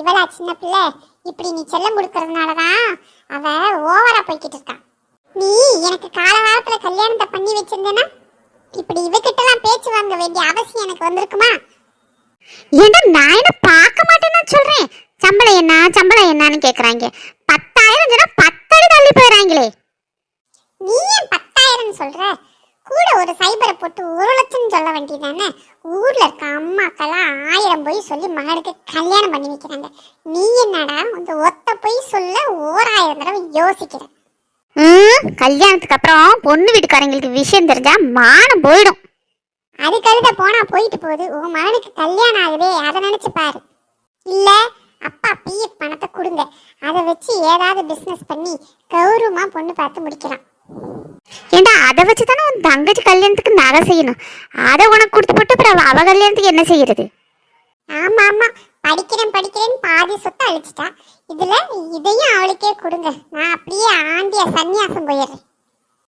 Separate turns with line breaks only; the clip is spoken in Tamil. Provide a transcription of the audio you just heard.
இவளா சின்ன பிள்ளை இப்படி நீ செல்லம் கொடுக்கறதுனாலதான் அவ ஓவரா போய்கிட்டு இருக்கா. நீ எனக்கு காலகாலத்துல கல்யாணத்தை பண்ணி வச்சிருந்தேன்னா இப்படி இவகிட்ட எல்லாம் பேச்சு வாங்க வேண்டிய அவசியம் எனக்கு வந்திருக்குமா?
ஏன்னா நான் என்ன பார்க்க மாட்டேன்னு சொல்றேன். சம்பளம் என்னன்னு கேக்குறாங்க. 10,000 சொன்னா 10 அடி தள்ளி போயிடறாங்களே.
நீ ஏன் 10,000 சொல்ற? கூட ஒரு சைபரை போட்டு 1,00,000 சொல்ல வேண்டியதானே? ஊர்ல இருக்க அம்மாக்கெல்லாம் 1000 பொய் சொல்லி மகனுக்கு கல்யாணம் பண்ணி வைக்கிறாங்க. நீ என்னடா இந்த ஒத்த பொய் சொல்ல 1000 தடவை யோசிக்கிற?
கல்யாணத்துக்கு அப்புறம் பொண்ணு வீட்டுக்காரங்களுக்கு விஷயம் தெரிஞ்சா மானம் போயிடும்.
அது கழுத போனா போயிட்டு போகுது. உன் மகனுக்கு கல்யாணம் ஆகுதே, அதை நினைச்சு பாரு. இல்ல அப்பா பிஎஃப் பணத்தை கொடுங்க, அதை வச்சு ஏதாவது பிசினஸ் பண்ணி கௌரவமா பொண்ணு பார்த்து முடிக்கலாம்.
ஏண்டா அதை வச்சுதானே உன் தங்கச்சி கல்யாணத்துக்கு நகை செய்யணும். அதை உனக்கு கொடுத்து போட்டு அப்புறம் அவ கல்யாணத்துக்கு என்ன செய்யறது?
ஆமா ஆமா, படிக்கிறேன் பாதி சொத்தை அழிச்சிட்டா. இதுல இதையும் அவளுக்கே கொடுங்க, நான் அப்படியே ஆண்டிய சன்னியாசம் போயிடுறேன்.